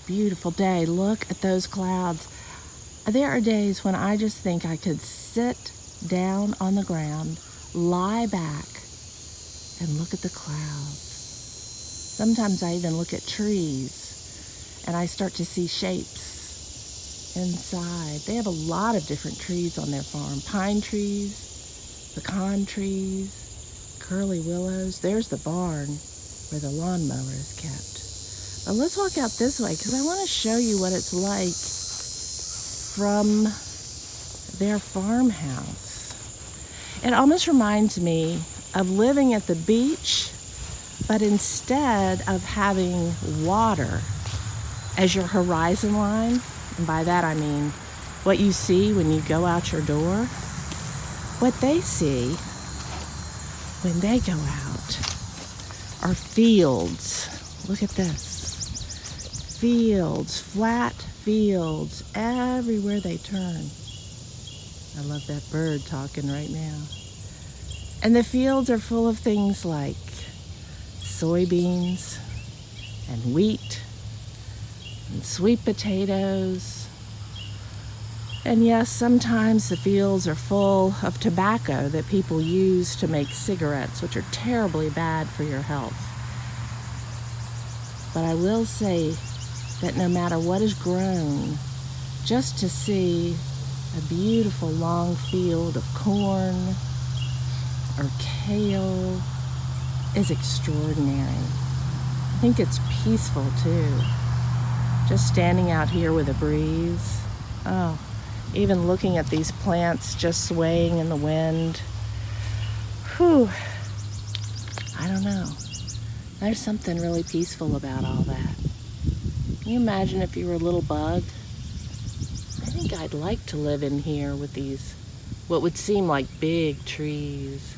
beautiful day. Look at those clouds. There are days when I just think I could sit down on the ground, lie back, and look at the clouds. Sometimes I even look at trees, and I start to see shapes inside. They have a lot of different trees on their farm. Pine trees, pecan trees, curly willows. There's the barn where the lawnmower is kept. But let's walk out this way because I want to show you what it's like from their farmhouse. It almost reminds me of living at the beach, but instead of having water as your horizon line, and by that I mean what you see when you go out your door, what they see when they go out are fields. Look at this. Fields, flat fields, everywhere they turn. I love that bird talking right now. And the fields are full of things like soybeans and wheat and sweet potatoes. And yes, sometimes the fields are full of tobacco that people use to make cigarettes, which are terribly bad for your health. But I will say that no matter what is grown, just to see a beautiful long field of corn or kale is extraordinary. I think it's peaceful too. Just standing out here with a breeze. Oh, even looking at these plants just swaying in the wind. Whew. I don't know. There's something really peaceful about all that. Can you imagine if you were a little bug? I think I'd like to live in here with these, what would seem like big trees,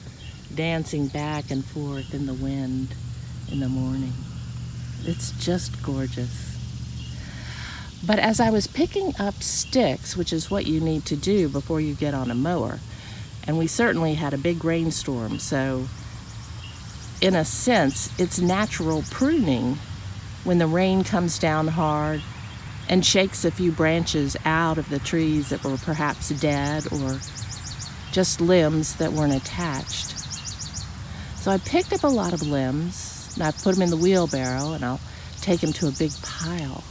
dancing back and forth in the wind in the morning. It's just gorgeous. But as I was picking up sticks, which is what you need to do before you get on a mower, and we certainly had a big rainstorm, so in a sense, it's natural pruning when the rain comes down hard and shakes a few branches out of the trees that were perhaps dead or just limbs that weren't attached. So I picked up a lot of limbs, and I put them in the wheelbarrow, and I'll take them to a big pile.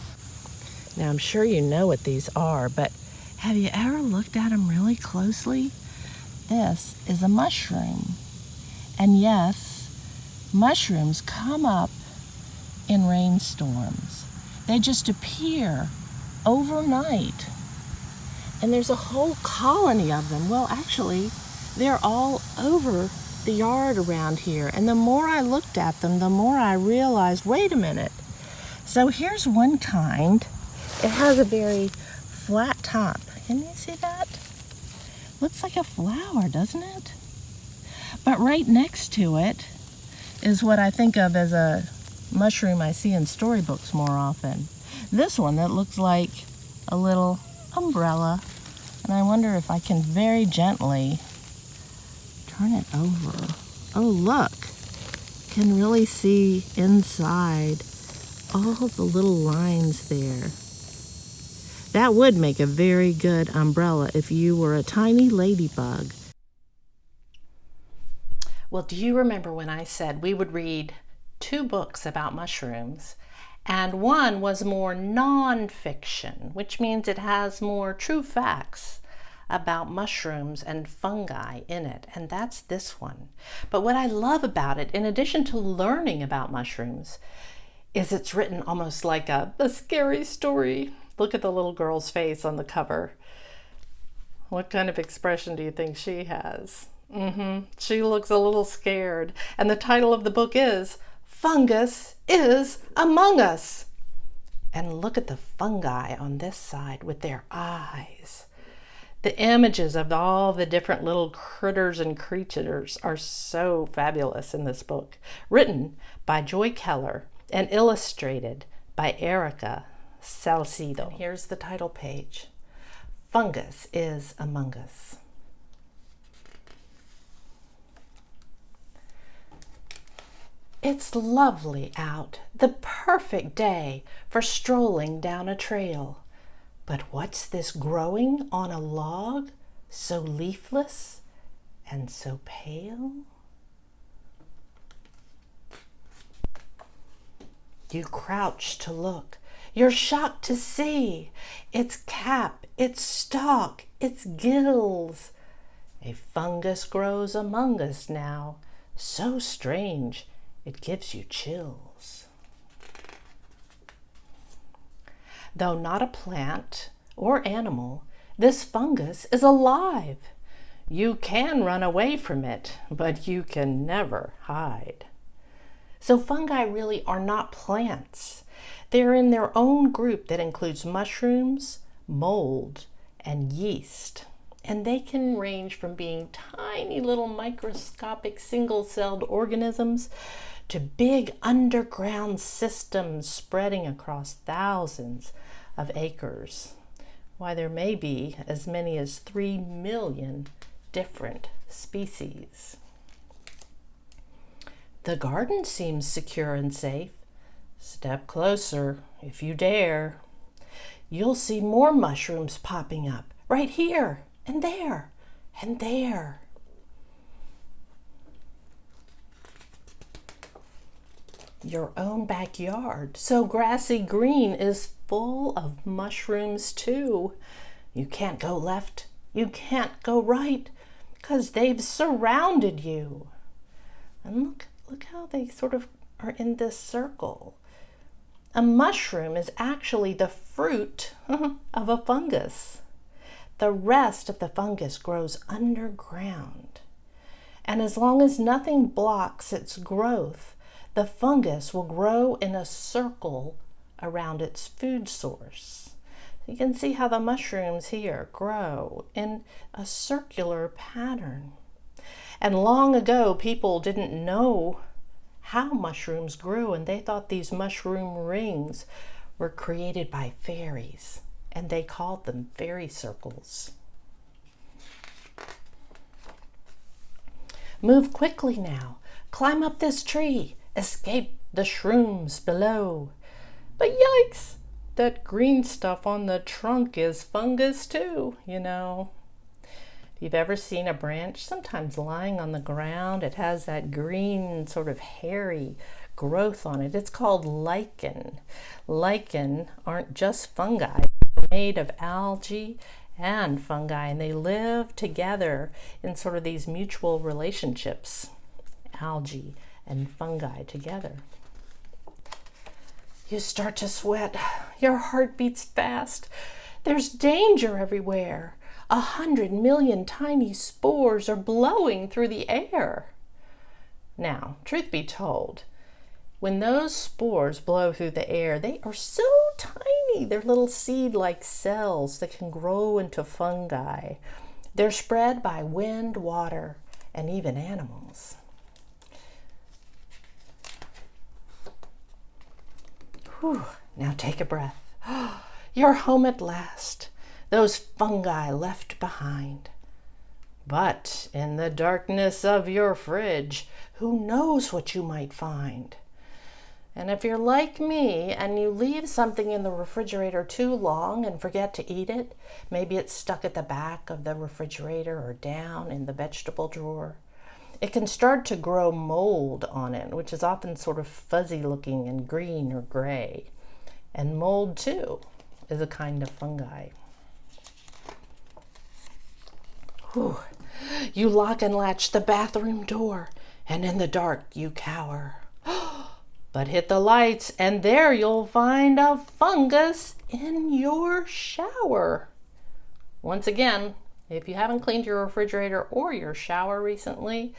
Now, I'm sure you know what these are, but have you ever looked at them really closely? This is a mushroom. And yes, mushrooms come up in rainstorms. They just appear overnight. And there's a whole colony of them. Well, actually, they're all over the yard around here. And the more I looked at them, the more I realized, wait a minute. So here's one kind. It has a very flat top. Can you see that? Looks like a flower, doesn't it? But right next to it is what I think of as a mushroom I see in storybooks more often. This one that looks like a little umbrella. And I wonder if I can very gently turn it over. Oh, look. Can really see inside all the little lines there. That would make a very good umbrella if you were a tiny ladybug. Well, do you remember when I said we would read 2 books about mushrooms, and one was more non-fiction, which means it has more true facts about mushrooms and fungi in it, and that's this one. But what I love about it, in addition to learning about mushrooms, is it's written almost like a scary story. Look at the little girl's face on the cover. What kind of expression do you think she has? She looks a little scared. And the title of the book is Fungus is Among Us. And look at the fungi on this side with their eyes. The images of all the different little critters and creatures are so fabulous in this book. Written by Joy Keller and illustrated by Erica Salcido. And here's the title page. Fungus is Among Us. It's lovely out, the perfect day for strolling down a trail. But what's this growing on a log, so leafless and so pale? You crouch to look. You're shocked to see its cap, its stalk, its gills. A fungus grows among us now, so strange it gives you chills. Though not a plant or animal, this fungus is alive. You can run away from it, but you can never hide. So fungi really are not plants. They're in their own group that includes mushrooms, mold, and yeast. And they can range from being tiny little microscopic single-celled organisms to big underground systems spreading across thousands of acres. Why, there may be as many as 3 million different species. The garden seems secure and safe. Step closer if you dare. You'll see more mushrooms popping up right here and there and there. Your own backyard, so grassy green, is full of mushrooms too. You can't go left, you can't go right, 'cause they've surrounded you. And look how they sort of are in this circle. A mushroom is actually the fruit of a fungus. The rest of the fungus grows underground. And as long as nothing blocks its growth, the fungus will grow in a circle around its food source. You can see how the mushrooms here grow in a circular pattern. And long ago, people didn't know how mushrooms grew, and they thought these mushroom rings were created by fairies, and they called them fairy circles. Move quickly now. Climb up this tree. Escape the shrooms below. But yikes, that green stuff on the trunk is fungus too, you know. If you've ever seen a branch sometimes lying on the ground, it has that green sort of hairy growth on it. It's called lichen. Lichen aren't just fungi. They're made of algae and fungi, and they live together in sort of these mutual relationships. Algae and fungi together. You start to sweat. Your heart beats fast. There's danger everywhere. 100 million tiny spores are blowing through the air. Now, truth be told, when those spores blow through the air, they are so tiny. They're little seed-like cells that can grow into fungi. They're spread by wind, water, and even animals. Whew. Now take a breath. You're home at last. Those fungi left behind. But in the darkness of your fridge, who knows what you might find? And if you're like me and you leave something in the refrigerator too long and forget to eat it, maybe it's stuck at the back of the refrigerator or down in the vegetable drawer, it can start to grow mold on it, which is often sort of fuzzy looking and green or gray. And mold too is a kind of fungi. Whew. You lock and latch the bathroom door, and in the dark you cower. But hit the lights, and there you'll find a fungus in your shower. Once again, if you haven't cleaned your refrigerator or your shower recently,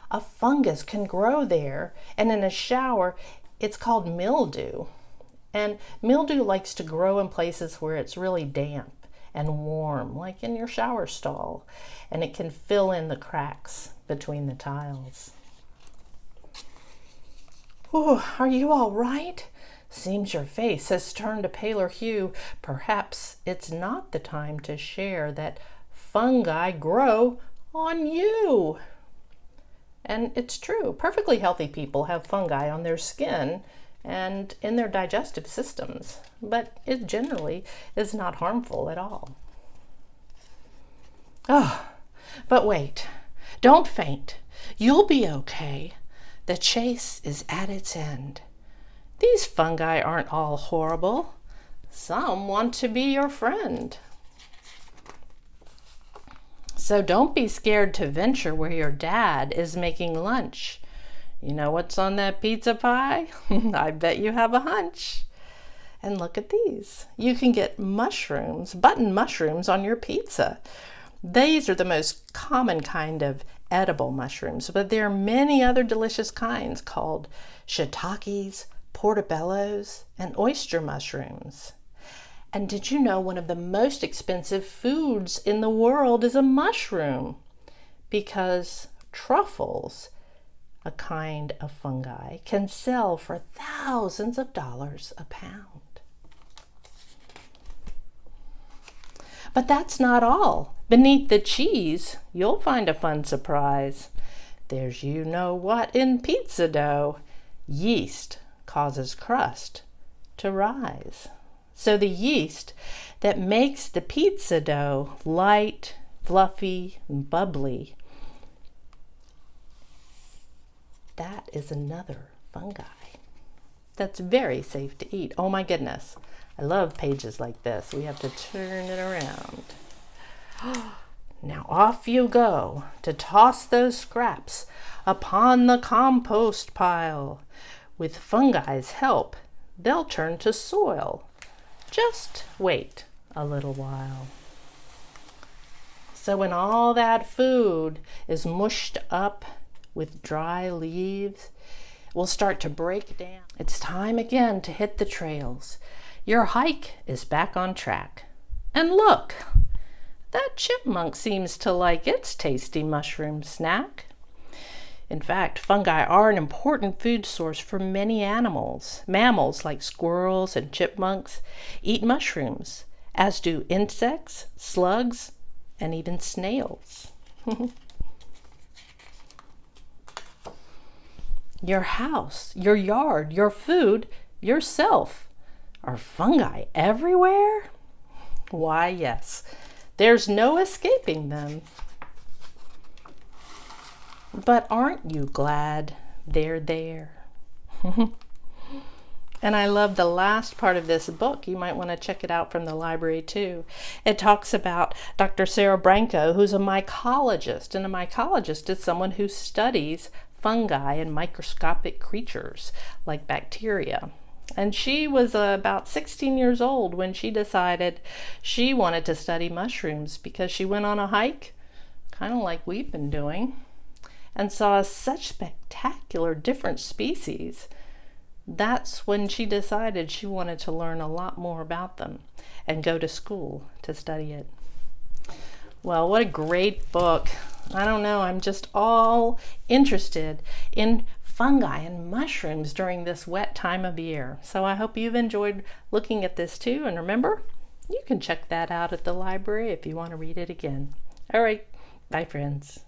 a fungus can grow there, and in a shower, it's called mildew. And mildew likes to grow in places where it's really damp and warm, like in your shower stall, and it can fill in the cracks between the tiles. Ooh, are you all right? Seems your face has turned a paler hue. Perhaps it's not the time to share that fungi grow on you. And it's true. Perfectly healthy people have fungi on their skin and in their digestive systems, but it generally is not harmful at all. Oh, but wait, don't faint. You'll be okay. The chase is at its end. These fungi aren't all horrible. Some want to be your friend. So don't be scared to venture where your dad is making lunch. You know what's on that pizza pie? I bet you have a hunch. And look at these. You can get mushrooms, button mushrooms on your pizza. These are the most common kind of edible mushrooms, but there are many other delicious kinds called shiitakes, portobellos, and oyster mushrooms. And did you know one of the most expensive foods in the world is a mushroom? Because truffles, a kind of fungi, can sell for thousands of dollars a pound. But that's not all. Beneath the cheese, you'll find a fun surprise. There's you know what in pizza dough. Yeast causes crust to rise. So the yeast that makes the pizza dough light, fluffy, and bubbly, that is another fungi that's very safe to eat. Oh my goodness, I love pages like this. We have to turn it around. Now off you go to toss those scraps upon the compost pile. With fungi's help, they'll turn to soil. Just wait a little while. So when all that food is mushed up with dry leaves, it will start to break down. It's time again to hit the trails. Your hike is back on track. And look, that chipmunk seems to like its tasty mushroom snack. In fact, fungi are an important food source for many animals. Mammals like squirrels and chipmunks eat mushrooms, as do insects, slugs, and even snails. Your house, your yard, your food, yourself. Are fungi everywhere? Why, yes. There's no escaping them. But aren't you glad they're there? And I love the last part of this book. You might want to check it out from the library too. It talks about Dr. Sarah Branco, who's a mycologist. And a mycologist is someone who studies fungi and microscopic creatures like bacteria. And she was about 16 years old when she decided she wanted to study mushrooms because she went on a hike, kind of like we've been doing, and saw such spectacular different species. That's when she decided she wanted to learn a lot more about them and go to school to study it. Well, what a great book. I don't know, I'm just all interested in fungi and mushrooms during this wet time of year. So I hope you've enjoyed looking at this too. And remember, you can check that out at the library if you want to read it again. All right, bye friends.